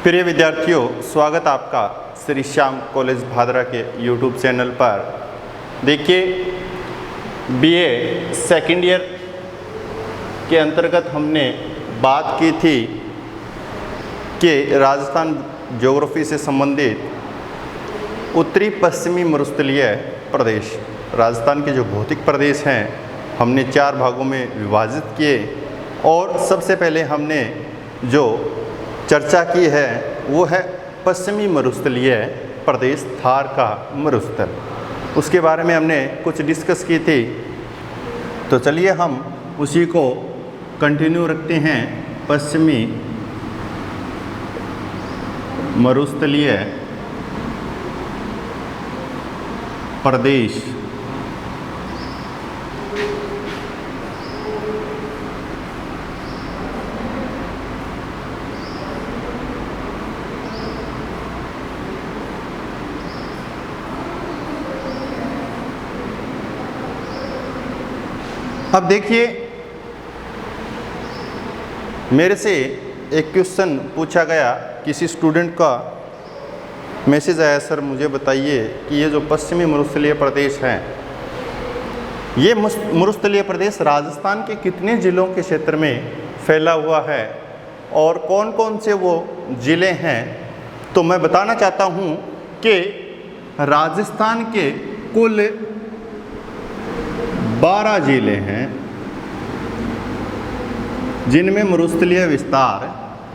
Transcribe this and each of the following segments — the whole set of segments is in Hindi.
प्रिय विद्यार्थियों, स्वागत आपका श्री श्याम कॉलेज भादरा के YouTube चैनल पर। देखिए, BA सेकेंड ईयर के अंतर्गत हमने बात की थी कि राजस्थान ज्योग्राफी से संबंधित उत्तरी पश्चिमी मरुस्थलीय प्रदेश, राजस्थान के जो भौतिक प्रदेश हैं, हमने 4 भागों में विभाजित किए। और सबसे पहले हमने जो चर्चा की है वो है पश्चिमी मरुस्थलीय प्रदेश, थार का मरुस्थल। उसके बारे में हमने कुछ डिस्कस की थी, तो चलिए हम उसी को कंटिन्यू रखते हैं। पश्चिमी मरुस्थलीय प्रदेश अब देखिए, मेरे से एक क्वेश्चन पूछा गया, किसी स्टूडेंट का मैसेज आया, सर मुझे बताइए कि ये जो पश्चिमी मरुस्थलीय प्रदेश हैं, ये मरुस्थलीय प्रदेश राजस्थान के कितने ज़िलों के क्षेत्र में फैला हुआ है और कौन कौन से वो ज़िले हैं। तो मैं बताना चाहता हूँ कि राजस्थान के कुल 12 जिले हैं जिनमें मरुस्थलीय विस्तार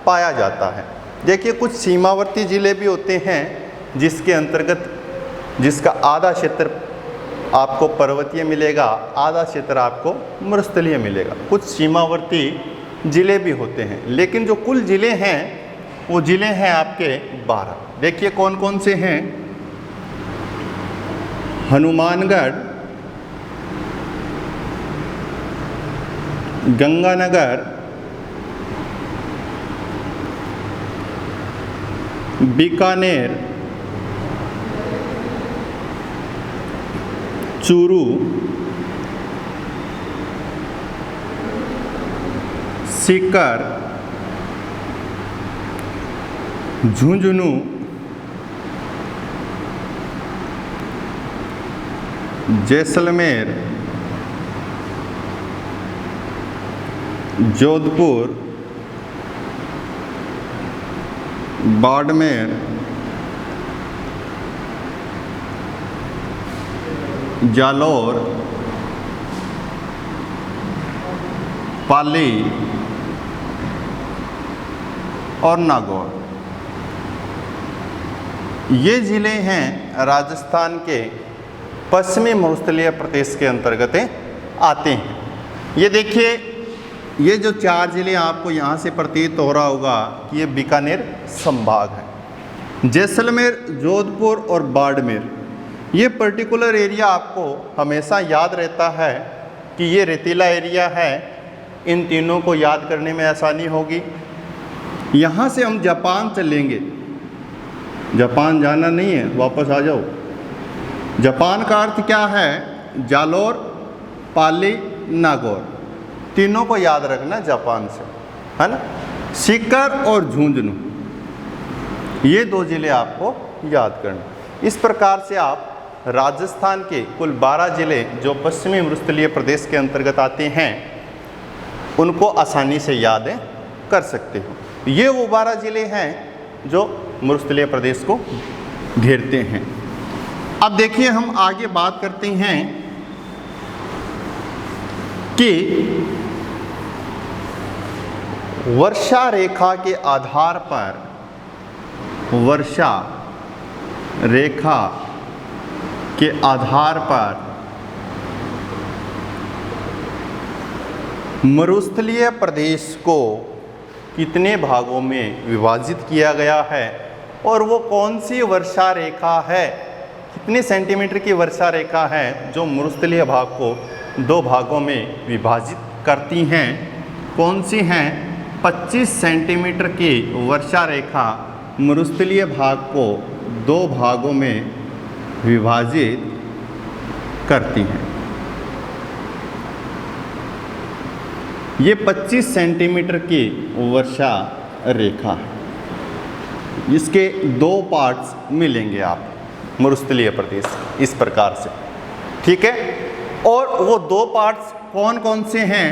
पाया जाता है। देखिए, कुछ सीमावर्ती जिले भी होते हैं जिसके अंतर्गत जिसका आधा क्षेत्र आपको पर्वतीय मिलेगा, आधा क्षेत्र आपको मरुस्थलीय मिलेगा। कुछ सीमावर्ती जिले भी होते हैं, लेकिन जो कुल जिले हैं वो जिले हैं आपके 12। देखिए कौन कौन से हैं। हनुमानगढ़, गंगानगर, बीकानेर, चूरू, सीकर, झुंझुनू, जैसलमेर, जोधपुर, बाड़मेर, जालौर, पाली और नागौर। ये ज़िले हैं राजस्थान के पश्चिमी मरुस्थलीय प्रदेश के अंतर्गत आते हैं। ये देखिए, ये जो 4 ज़िले आपको यहाँ से प्रतीत हो रहा होगा कि ये बीकानेर संभाग है। जैसलमेर, जोधपुर और बाड़मेर, ये पर्टिकुलर एरिया आपको हमेशा याद रहता है कि ये रेतीला एरिया है। इन तीनों को याद करने में आसानी होगी। यहाँ से हम जापान चलेंगे। जापान जाना नहीं है, वापस आ जाओ। जापान का अर्थ क्या है? जालौर, पाली, नागौर, तीनों को याद रखना जापान से, है ना। सीकर और झुंझुनू, ये 2 ज़िले आपको याद करना। इस प्रकार से आप राजस्थान के कुल 12 ज़िले जो पश्चिमी मरुस्थलीय प्रदेश के अंतर्गत आते हैं उनको आसानी से याद कर सकते हो। ये वो 12 ज़िले हैं जो मरुस्थलीय प्रदेश को घेरते हैं। अब देखिए, हम आगे बात करते हैं कि वर्षा रेखा के आधार पर, वर्षा रेखा के आधार पर मरुस्थलीय प्रदेश को कितने भागों में विभाजित किया गया है और वो कौन सी वर्षा रेखा है, कितने सेंटीमीटर की वर्षा रेखा है जो मरुस्थलीय भाग को 2 भागों में विभाजित करती हैं। कौन सी हैं? 25 सेंटीमीटर की वर्षा रेखा मरुस्थलीय भाग को 2 भागों में विभाजित करती हैं। ये 25 सेंटीमीटर की वर्षा रेखा है। इसके दो पार्ट्स मिलेंगे आप मरुस्थलीय प्रदेश इस प्रकार से, ठीक है। और वो दो पार्ट्स कौन कौन से हैं?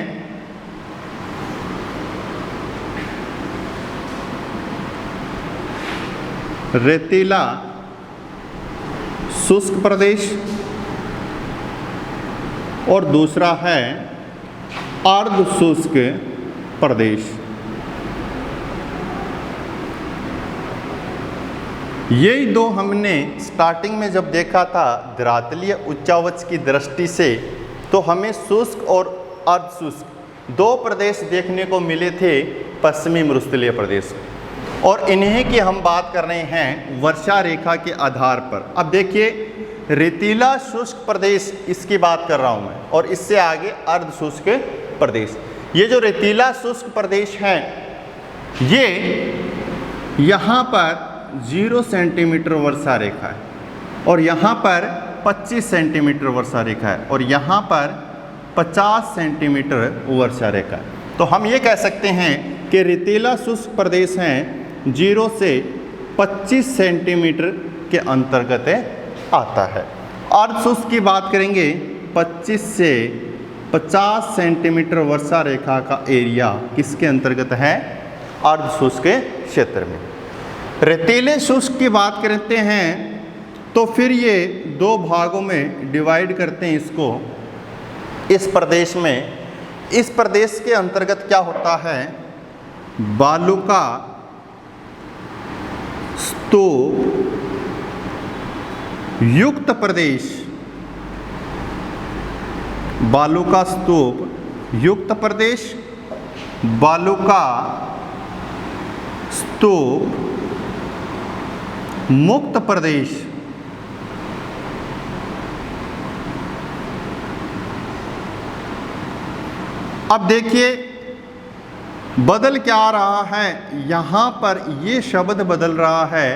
रेतीला शुष्क प्रदेश और दूसरा है अर्ध शुष्क प्रदेश। यही दो हमने स्टार्टिंग में जब देखा था धरातलीय उच्चावच की दृष्टि से, तो हमें शुष्क और अर्ध शुष्क दो प्रदेश देखने को मिले थे पश्चिमी मरुस्थलीय प्रदेश, और इन्हीं की हम बात कर रहे हैं वर्षा रेखा के आधार पर। अब देखिए, रेतीला शुष्क प्रदेश इसकी बात कर रहा हूं मैं, और इससे आगे अर्ध शुष्क प्रदेश। ये जो रेतीला शुष्क प्रदेश है, ये यहाँ पर 0 सेंटीमीटर वर्षा रेखा है, और यहाँ पर 25 सेंटीमीटर वर्षा रेखा है, और यहाँ पर 50 सेंटीमीटर वर्षा रेखा है। तो हम ये कह सकते हैं कि रेतीला शुष्क प्रदेश हैं 0 से 25 सेंटीमीटर के अंतर्गत आता है। अर्ध शुष्क की बात करेंगे, 25 से 50 सेंटीमीटर वर्षा रेखा का एरिया किसके अंतर्गत है? अर्ध शुष्क क्षेत्र में। रेतीले शुष्क की बात करते हैं तो फिर ये दो भागों में डिवाइड करते हैं इसको। इस प्रदेश में, इस प्रदेश के अंतर्गत क्या होता है? बालुका स्तूप युक्त प्रदेश, बालुका स्तूप युक्त प्रदेश, बालुका स्तूप मुक्त प्रदेश। अब देखिए बदल क्या आ रहा है, यहां पर ये शब्द बदल रहा है।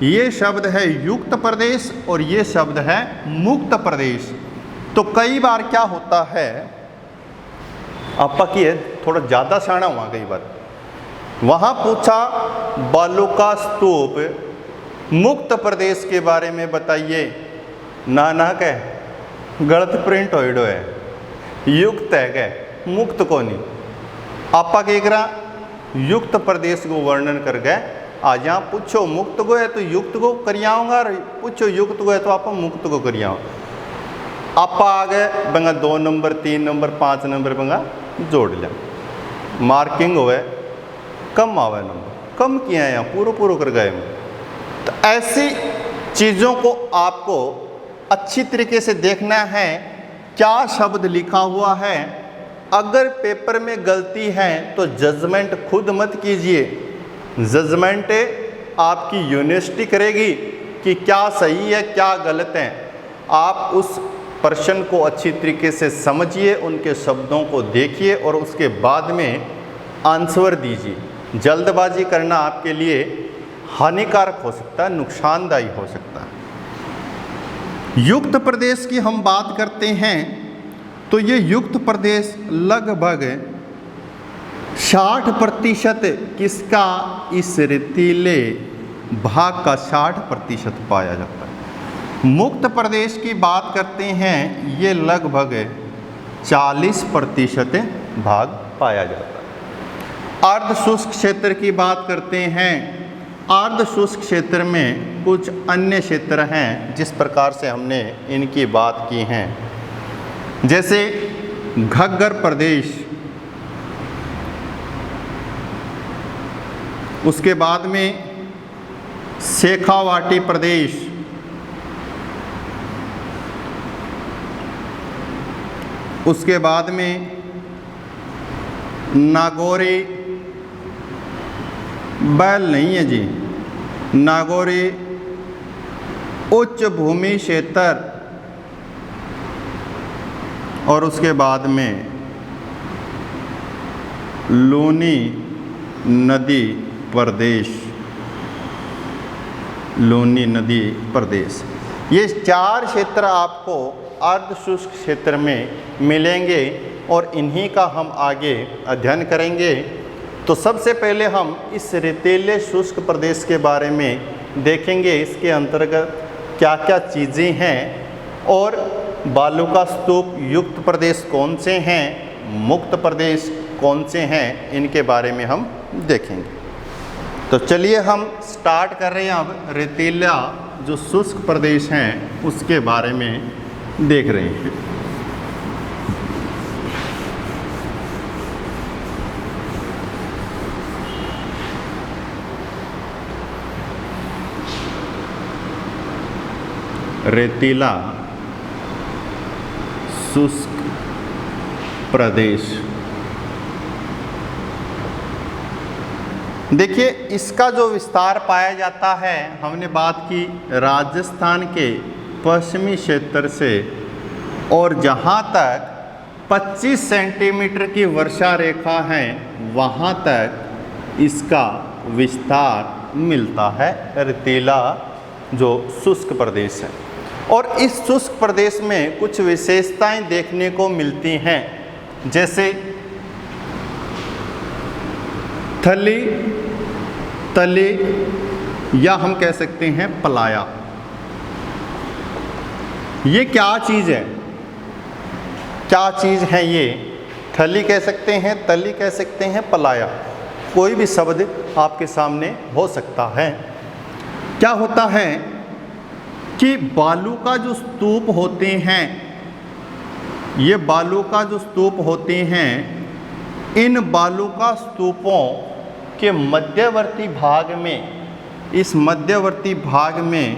ये शब्द है युक्त प्रदेश और ये शब्द है मुक्त प्रदेश। तो कई बार क्या होता है, आपका की थोड़ा ज़्यादा शाना हुआ कई बार, वहाँ पूछा बालुका स्तूप मुक्त प्रदेश के बारे में बताइए, ना कह गलत प्रिंट होइडो है, युक्त है कह, मुक्त को नहीं। आपा के युक्त प्रदेश को वर्णन कर गए। आज यहाँ पूछो मुक्त को है तो युक्त को करियाऊंगा, पूछो युक्त को है तो आप मुक्त को करियाओ। आपा आ गए बंगा 2 नंबर 3 नंबर 5 नंबर बंगा जोड़ लिया, मार्किंग होवे कम आवे नंबर, कम किया यहाँ पूरा कर गए। तो ऐसी चीज़ों को आपको अच्छी तरीके से देखना है, क्या शब्द लिखा हुआ है। अगर पेपर में गलती है तो जजमेंट खुद मत कीजिए, जजमेंट आपकी यूनिवर्सिटी करेगी कि क्या सही है क्या गलत है। आप उस प्रश्न को अच्छी तरीके से समझिए, उनके शब्दों को देखिए और उसके बाद में आंसर दीजिए। जल्दबाजी करना आपके लिए हानिकारक हो सकता है, नुकसानदायी हो सकता है। युक्त प्रदेश की हम बात करते हैं तो ये युक्त प्रदेश लगभग 60% किसका, इस रेतीले भाग का 60% पाया जाता है। मुक्त प्रदेश की बात करते हैं, ये लगभग 40% भाग पाया जाता है। अर्ध शुष्क क्षेत्र की बात करते हैं, अर्ध शुष्क क्षेत्र में कुछ अन्य क्षेत्र हैं जिस प्रकार से हमने इनकी बात की है, जैसे घग्गर प्रदेश, उसके बाद में शेखावाटी प्रदेश, उसके बाद में नागौरी, बैल नहीं है जी, नागौरी उच्च भूमि क्षेत्र, और उसके बाद में लूनी नदी प्रदेश, लूनी नदी प्रदेश। ये 4 क्षेत्र आपको अर्ध शुष्क क्षेत्र में मिलेंगे और इन्हीं का हम आगे अध्ययन करेंगे। तो सबसे पहले हम इस रेतीले शुष्क प्रदेश के बारे में देखेंगे, इसके अंतर्गत क्या क्या चीज़ें हैं और बालू का स्तूप युक्त प्रदेश कौन से हैं, मुक्त प्रदेश कौन से हैं, इनके बारे में हम देखेंगे। तो चलिए हम स्टार्ट कर रहे हैं। अब रेतीला जो शुष्क प्रदेश हैं उसके बारे में देख रहे हैं। रेतीला शुष्क प्रदेश, देखिए इसका जो विस्तार पाया जाता है, हमने बात की राजस्थान के पश्चिमी क्षेत्र से, और जहाँ तक 25 सेंटीमीटर की वर्षा रेखा है वहाँ तक इसका विस्तार मिलता है, रेतीला जो शुष्क प्रदेश है। और इस शुष्क प्रदेश में कुछ विशेषताएं देखने को मिलती हैं, जैसे थली, तली, या हम कह सकते हैं पलाया। ये क्या चीज़ है, क्या चीज़ है ये? थली कह सकते हैं, तली कह सकते हैं, पलाया, कोई भी शब्द आपके सामने हो सकता है। क्या होता है कि बालू का जो स्तूप होते हैं, ये बालू का जो स्तूप होते हैं, इन बालू का स्तूपों के मध्यवर्ती भाग में, इस मध्यवर्ती भाग में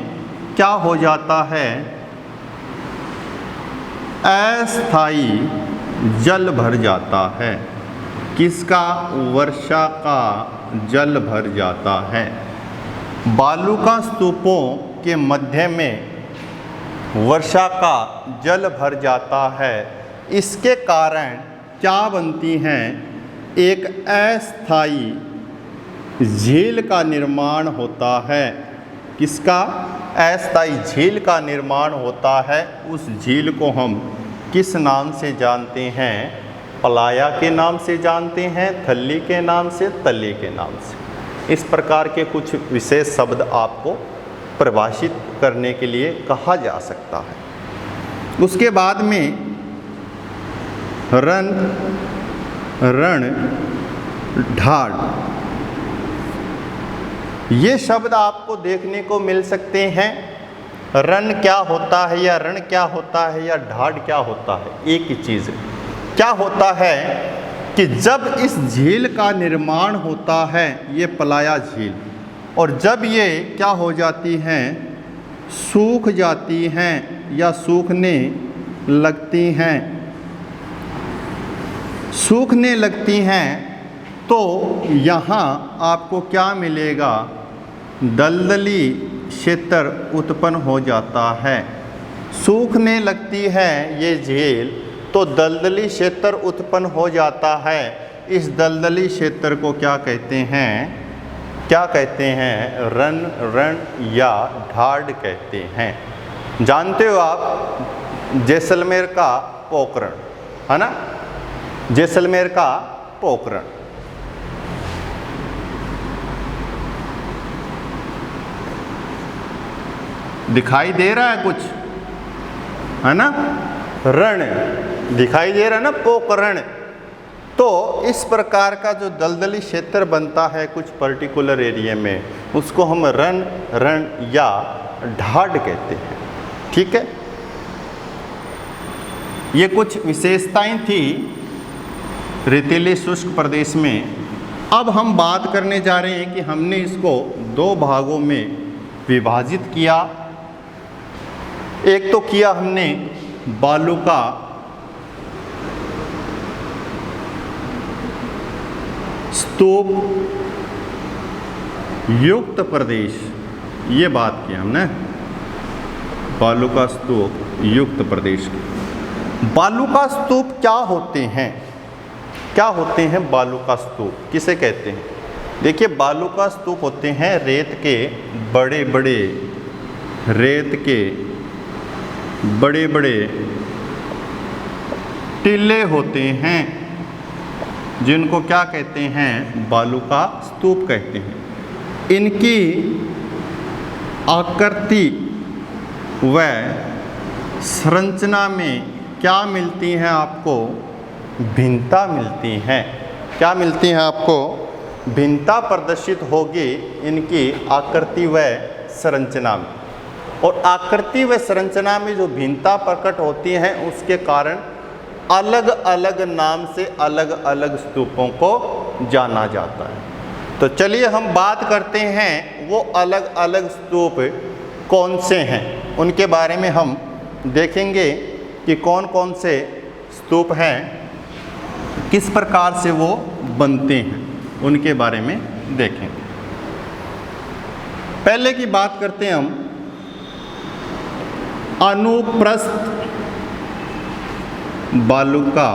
क्या हो जाता है, अस्थायी जल भर जाता है। किसका? वर्षा का जल भर जाता है। बालू का स्तूपों के मध्य में वर्षा का जल भर जाता है। इसके कारण क्या बनती हैं? एक अस्थायी झील का निर्माण होता है। किसका? अस्थायी झील का निर्माण होता है। उस झील को हम किस नाम से जानते हैं? पलाया के नाम से जानते हैं, थल्ली के नाम से, तली के नाम से। इस प्रकार के कुछ विशेष शब्द आपको परिभाषित करने के लिए कहा जा सकता है। उसके बाद में रण, रण, ढाल, ये शब्द आपको देखने को मिल सकते हैं। रण क्या होता है या रण क्या होता है या ढाड क्या होता है, एक ही चीज़ है। क्या होता है कि जब इस झील का निर्माण होता है, ये पलाया झील, और जब ये क्या हो जाती हैं, सूख जाती हैं या सूखने लगती हैं, सूखने लगती हैं, तो यहाँ आपको क्या मिलेगा? दलदली क्षेत्र उत्पन्न हो जाता है। सूखने लगती है ये झील तो दलदली क्षेत्र उत्पन्न हो जाता है। इस दलदली क्षेत्र को क्या कहते हैं? क्या कहते हैं? रण, रण या ढाड कहते हैं। जानते हो आप जैसलमेर का पोखरण, है ना? जैसलमेर का पोखरण, दिखाई दे रहा है कुछ, है ना? रण दिखाई दे रहा है ना, पोखरण। तो इस प्रकार का जो दलदली क्षेत्र बनता है कुछ पर्टिकुलर एरिया में, उसको हम रण, रण या ढाड कहते हैं। ठीक है, ये कुछ विशेषताएं थी रेतीले शुष्क प्रदेश में। अब हम बात करने जा रहे हैं कि हमने इसको दो भागों में विभाजित किया। एक तो किया हमने बालू का स्तूप युक्त प्रदेश, ये बात की हमने, बालू का स्तूप युक्त प्रदेश। बालू का स्तूप क्या होते हैं? क्या होते हैं बालू का स्तूप, किसे कहते हैं? देखिए, बालू का स्तूप होते हैं रेत के बड़े बड़े, रेत के बड़े बड़े टीले होते हैं। जिनको क्या कहते हैं, बालू का स्तूप कहते हैं। इनकी आकृति व संरचना में क्या मिलती हैं आपको, भिन्नता मिलती हैं। क्या मिलती हैं आपको, भिन्नता प्रदर्शित होगी इनकी आकृति व संरचना में। और आकृति व संरचना में जो भिन्नता प्रकट होती है उसके कारण अलग अलग नाम से अलग अलग स्तूपों को जाना जाता है। तो चलिए हम बात करते हैं वो अलग अलग स्तूप कौन से हैं, उनके बारे में हम देखेंगे कि कौन कौन से स्तूप हैं, किस प्रकार से वो बनते हैं, उनके बारे में देखेंगे। पहले की बात करते हैं हम अनुप्रस्थ बालू का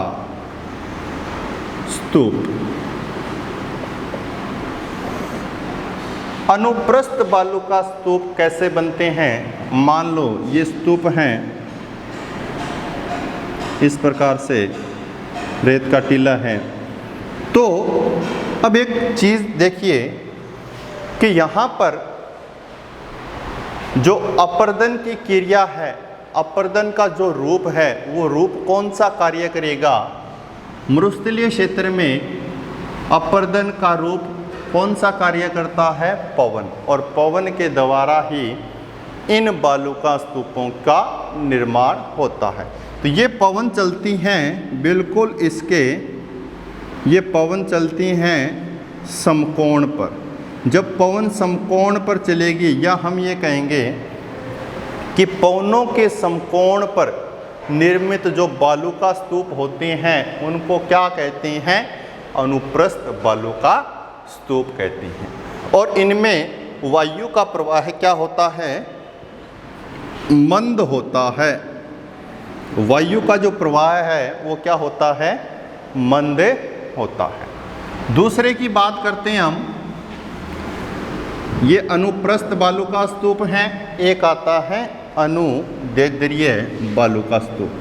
स्तूप। अनुप्रस्थ बालू का स्तूप कैसे बनते हैं, मान लो ये स्तूप हैं, इस प्रकार से रेत का टीला है। तो अब एक चीज़ देखिए कि यहाँ पर जो अपर्दन की क्रिया है, अपर्दन का जो रूप है, वो रूप कौन सा कार्य करेगा, मरुस्थलीय क्षेत्र में अपर्दन का रूप कौन सा कार्य करता है, पवन। और पवन के द्वारा ही इन बालू का स्तूपों का निर्माण होता है। तो ये पवन चलती हैं बिल्कुल इसके, ये पवन चलती हैं समकोण पर। जब पवन समकोण पर चलेगी, या हम ये कहेंगे कि पवनों के समकोण पर निर्मित जो बालू का स्तूप होते हैं उनको क्या कहते हैं, अनुप्रस्थ बालू का स्तूप कहते हैं। और इनमें वायु का प्रवाह क्या होता है, मंद होता है। वायु का जो प्रवाह है वो क्या होता है, मंद होता है। दूसरे की बात करते हैं हम, ये अनुप्रस्थ बालू का स्तूप है, एक आता है अनुदैर्ध्य बालू का स्तूप।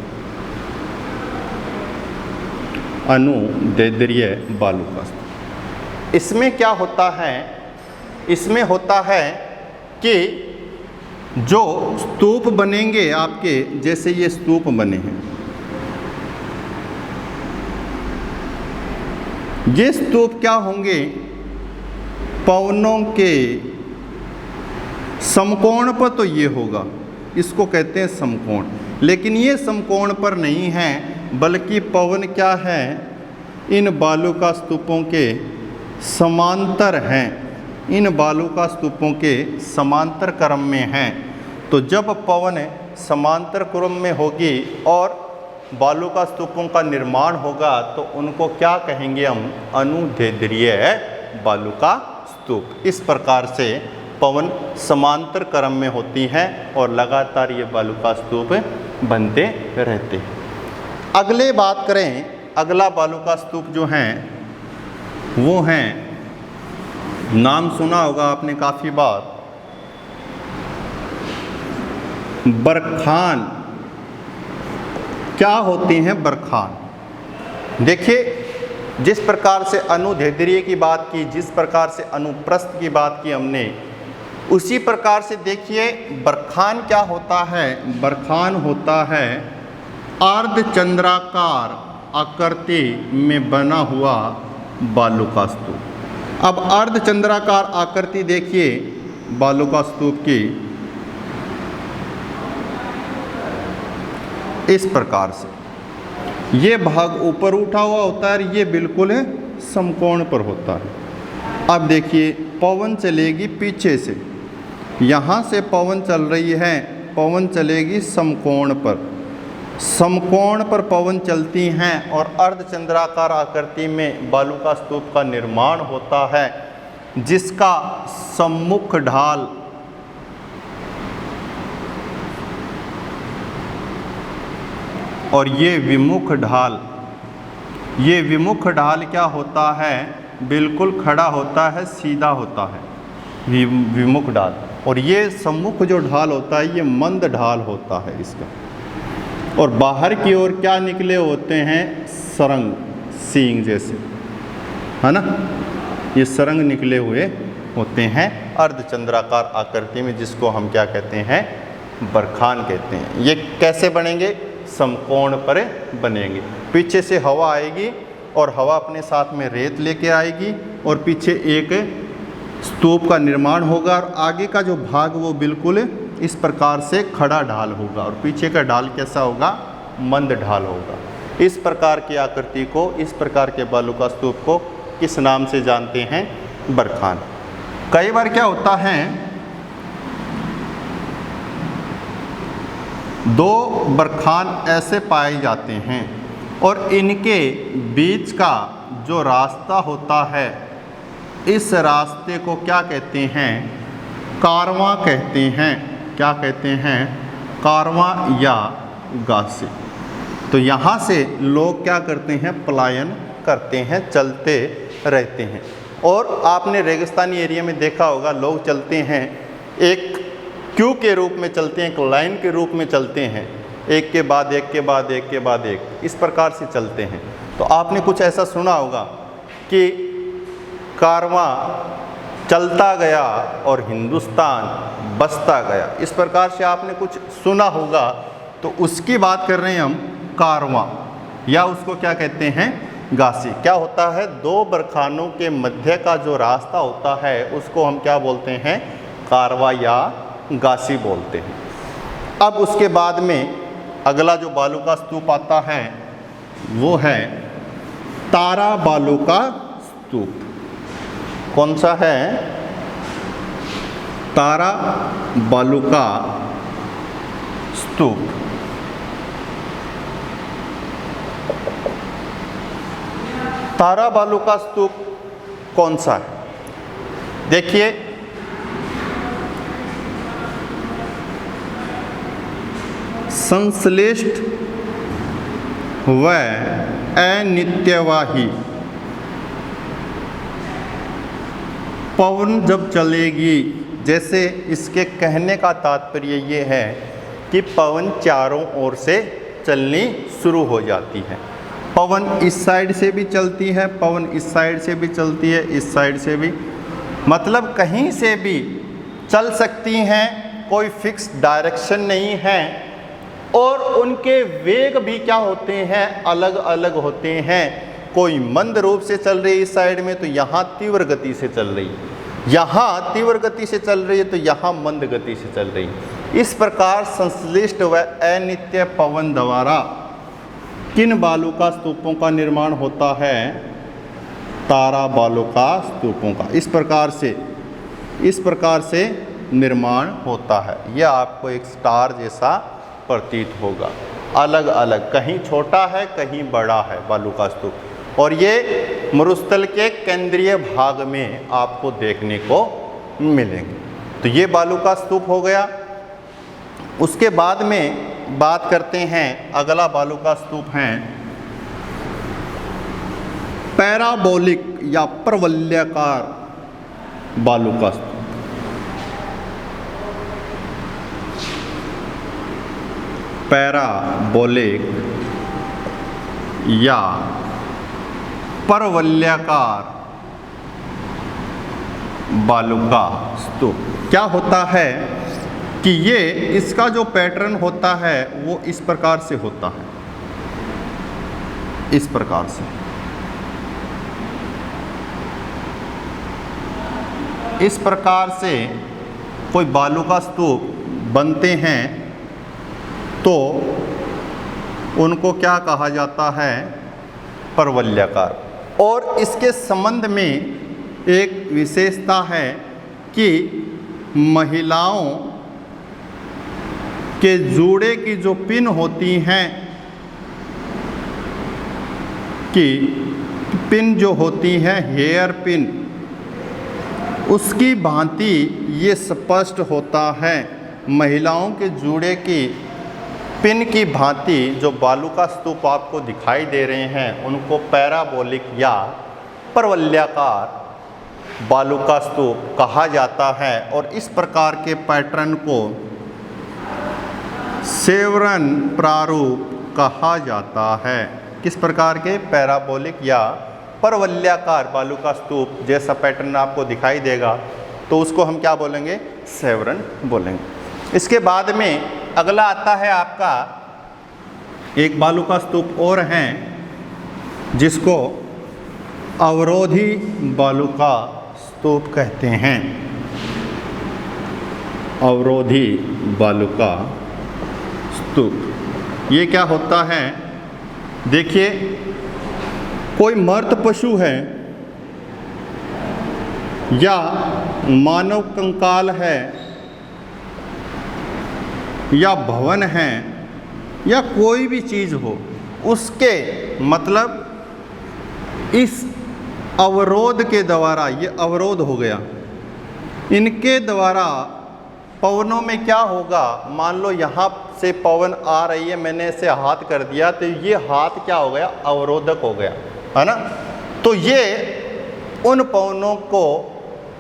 अनुदैर्ध्य बालू का स्तूप, इसमें क्या होता है, इसमें होता है कि जो स्तूप बनेंगे आपके, जैसे ये स्तूप बने हैं, ये स्तूप क्या होंगे, पवनों के समकोण पर तो ये होगा, इसको कहते हैं समकोण। लेकिन ये समकोण पर नहीं है, बल्कि पवन क्या है, इन बालू का स्तूपों के समांतर हैं, इन बालू का स्तूपों के समांतर क्रम में हैं। तो जब पवन समांतर क्रम में होगी और बालू का स्तूपों का निर्माण होगा तो उनको क्या कहेंगे हम, अनुदैर्ध्य बालू का स्तूप। इस प्रकार से पवन समांतर क्रम में होती हैं और लगातार ये बालू का स्तूप बनते रहते हैं। अगले बात करें, अगला बालू का स्तूप जो हैं वो हैं, नाम सुना होगा आपने काफ़ी बार, बरखान। क्या होते हैं बरखान? देखिए, जिस प्रकार से अनुदैर्ध्य की बात की, जिस प्रकार से अनुप्रस्थ की बात की हमने, उसी प्रकार से देखिए बरखान क्या होता है, बरखान होता है अर्धचंद्राकार आकृति में बना हुआ बालू का स्तूप। अब अर्धचंद्राकार आकृति देखिए बालू का स्तूप की, इस प्रकार से ये भाग ऊपर उठा हुआ होता है, ये बिल्कुल समकोण पर होता है। अब देखिए पवन चलेगी पीछे से, यहाँ से पवन चल रही है, पवन चलेगी समकोण पर, समकोण पर पवन चलती हैं और अर्धचंद्राकार आकृति में बालू का स्तूप का निर्माण होता है, जिसका सम्मुख ढाल और ये विमुख ढाल, ये विमुख ढाल क्या होता है, बिल्कुल खड़ा होता है, सीधा होता है विमुख ढाल। और ये सम्मुख जो ढाल होता है ये मंद ढाल होता है इसका। और बाहर की ओर क्या निकले होते हैं, सरंग, सींग जैसे। है ना, ये सरंग निकले हुए होते हैं अर्धचंद्राकार आकृति में, जिसको हम क्या कहते हैं, बरखान कहते हैं। ये कैसे बनेंगे, समकोण पर बनेंगे। पीछे से हवा आएगी और हवा अपने साथ में रेत लेके आएगी और पीछे एक स्तूप का निर्माण होगा और आगे का जो भाग वो बिल्कुल इस प्रकार से खड़ा ढाल होगा और पीछे का ढाल कैसा होगा, मंद ढाल होगा। इस प्रकार की आकृति को, इस प्रकार के बालू का स्तूप को किस नाम से जानते हैं, बरखान। कई बार क्या होता है, दो बरखान ऐसे पाए जाते हैं और इनके बीच का जो रास्ता होता है, इस रास्ते को क्या कहते हैं, कारवां कहते हैं। क्या कहते हैं, कारवां या गासी। तो यहाँ से लोग क्या करते हैं, पलायन करते हैं, चलते रहते हैं। और आपने रेगिस्तानी एरिया में देखा होगा, लोग चलते हैं एक क्यू के रूप में चलते हैं, एक लाइन के रूप में चलते हैं, एक के बाद एक के बाद एक के बाद एक, इस प्रकार से चलते हैं। तो आपने कुछ ऐसा सुना होगा कि कारवां चलता गया और हिंदुस्तान बसता गया, इस प्रकार से आपने कुछ सुना होगा। तो उसकी बात कर रहे हैं हम, कारवां, या उसको क्या कहते हैं, गासी। क्या होता है, दो बरखानों के मध्य का जो रास्ता होता है उसको हम क्या बोलते हैं, कारवां या गासी बोलते हैं। अब उसके बाद में अगला जो बालू का स्तूप आता है वो है तारा बालू का स्तूप। कौन सा है, तारा बालू का स्तूप। तारा बालू का स्तूप कौन सा है, देखिए संश्लिष्ट व अनित्यवाही पवन जब चलेगी, जैसे इसके कहने का तात्पर्य ये है कि पवन चारों ओर से चलनी शुरू हो जाती है। पवन इस साइड से भी चलती है, पवन इस साइड से भी चलती है, इस साइड से भी, मतलब कहीं से भी चल सकती हैं, कोई फिक्स डायरेक्शन नहीं है। और उनके वेग भी क्या होते हैं, अलग अलग होते हैं। कोई मंद रूप से चल रही है इस साइड में, तो यहाँ तीव्र गति से चल रही है, यहाँ तीव्र गति से चल रही है तो यहाँ मंद गति से चल रही है। इस प्रकार संश्लिष्ट व अनित्य पवन द्वारा किन बालू का स्तूपों का निर्माण होता है, तारा बालू का स्तूपों का। इस प्रकार से निर्माण होता है। यह आपको एक स्टार जैसा प्रतीत होगा, अलग अलग, कहीं छोटा है कहीं बड़ा है बालू का स्तूप। और ये मरुस्थल के केंद्रीय भाग में आपको देखने को मिलेंगे। तो ये बालू का स्तूप हो गया। उसके बाद में बात करते हैं, अगला बालू का स्तूप है पैराबोलिक या परवलयाकार बालू का स्तूप। पैराबोलिक या परवलयाकार बालू का स्तूप। क्या होता है कि ये, इसका जो पैटर्न होता है वो इस प्रकार से होता है, इस प्रकार से। इस प्रकार से कोई बालू का स्तूप बनते हैं तो उनको क्या कहा जाता है, परवलयाकार। और इसके संबंध में एक विशेषता है कि महिलाओं के जूड़े की जो पिन होती हैं, कि पिन जो होती है हेयर पिन, उसकी भांति ये स्पष्ट होता है। महिलाओं के जूड़े की पिन की भांति जो बालू का स्तूप आपको दिखाई दे रहे हैं उनको पैराबोलिक या परवलयाकार बालू का स्तूप कहा जाता है। और इस प्रकार के पैटर्न को शेवरन प्रारूप कहा जाता है। किस प्रकार के, पैराबोलिक या परवलयाकार बालू का स्तूप जैसा पैटर्न आपको दिखाई देगा तो उसको हम क्या बोलेंगे, सेवरन बोलेंगे। इसके बाद में अगला आता है आपका एक बालू का स्तूप और है जिसको अवरोधी बालू का स्तूप कहते हैं। अवरोधी बालू का स्तूप ये क्या होता है, देखिए कोई मर्त पशु है या मानव कंकाल है या भवन है या कोई भी चीज़ हो, उसके मतलब इस अवरोध के द्वारा, ये अवरोध हो गया, इनके द्वारा पवनों में क्या होगा, मान लो यहाँ से पवन आ रही है, मैंने इसे हाथ कर दिया तो ये हाथ क्या हो गया, अवरोधक हो गया, है ना। तो ये उन पवनों को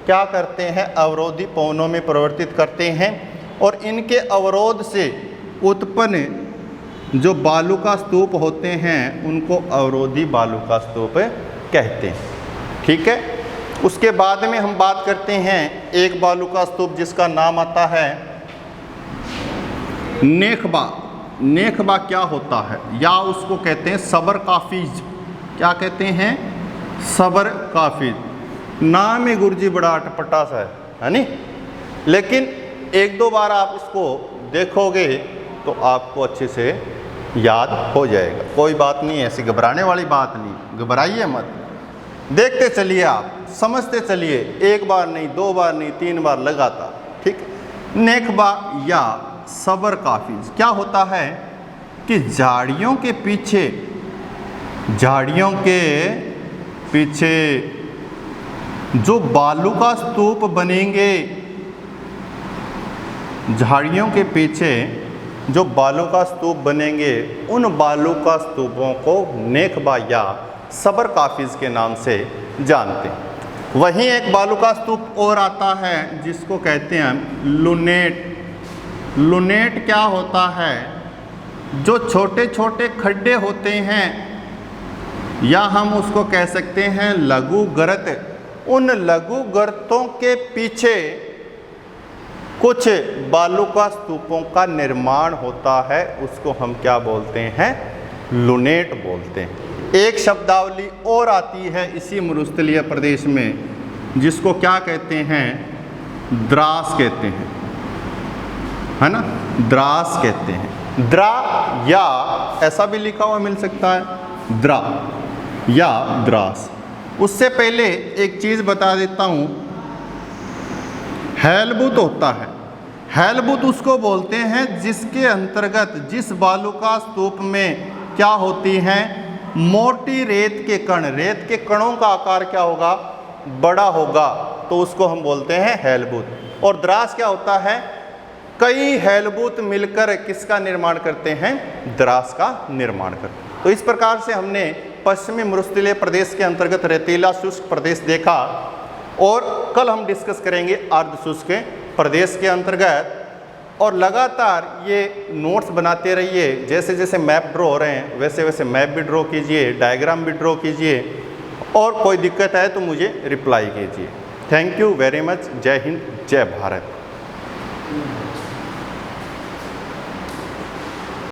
क्या करते हैं, अवरोधी पवनों में परिवर्तित करते हैं और इनके अवरोध से उत्पन्न जो बालू का स्तूप होते हैं उनको अवरोधी बालू का स्तूप कहते हैं। ठीक है, उसके बाद में हम बात करते हैं एक बालू का स्तूप जिसका नाम आता है नेखबा। नेखबा क्या होता है, या उसको कहते हैं सबर काफिज। क्या कहते हैं, सबर काफिज। नाम ही गुरुजी बड़ा अटपटा सा है नहीं, लेकिन एक दो बार आप इसको देखोगे तो आपको अच्छे से याद हो जाएगा। कोई बात नहीं, ऐसी घबराने वाली बात नहीं, घबराइए मत, देखते चलिए, आप समझते चलिए, एक बार नहीं, दो बार नहीं, 3 बार लगातार। ठीक, नेखबा या सबर काफिज क्या होता है कि झाड़ियों के पीछे जो बालू का स्तूप बनेंगे, झाड़ियों के पीछे जो बालू का स्तूप बनेंगे, उन बालू का स्तूपों को नेखबा या सबर काफिज के नाम से जानते हैं। वहीं एक बालू का स्तूप और आता है जिसको कहते हैं लुनेट। लुनेट क्या होता है, जो छोटे छोटे खड्डे होते हैं या हम उसको कह सकते हैं लघु गर्त, उन लघु गर्तों के पीछे कुछ बालू का स्तूपों का निर्माण होता है, उसको हम क्या बोलते हैं, लुनेट बोलते हैं। एक शब्दावली और आती है इसी मरुस्थलीय प्रदेश में जिसको क्या कहते हैं, द्रास कहते हैं, है ना, द्रास कहते हैं। द्रा या ऐसा भी लिखा हुआ मिल सकता है, द्रा या द्रास। उससे पहले एक चीज़ बता देता हूँ, हेलबुत होता है। हेलबुत उसको बोलते हैं जिसके अंतर्गत जिस बालू का स्तूप में क्या होती हैं, मोटी रेत के कण, रेत के कणों का आकार क्या होगा, बड़ा होगा, तो उसको हम बोलते हैं हेलबुत। और द्रास क्या होता है, कई हेलबुत मिलकर किसका निर्माण करते हैं, द्रास का निर्माण करते हैं। तो इस प्रकार से हमने पश्चिमी मरुस्थलीय प्रदेश के अंतर्गत रेतीला शुष्क प्रदेश देखा और कल हम डिस्कस करेंगे अर्ध शुष्क प्रदेश के अंतर्गत। और लगातार ये नोट्स बनाते रहिए, जैसे जैसे मैप ड्रॉ हो रहे हैं वैसे वैसे मैप भी ड्रॉ कीजिए, डायग्राम भी ड्रॉ कीजिए, और कोई दिक्कत आए तो मुझे रिप्लाई कीजिए। Thank you very much. जय हिंद, जय भारत।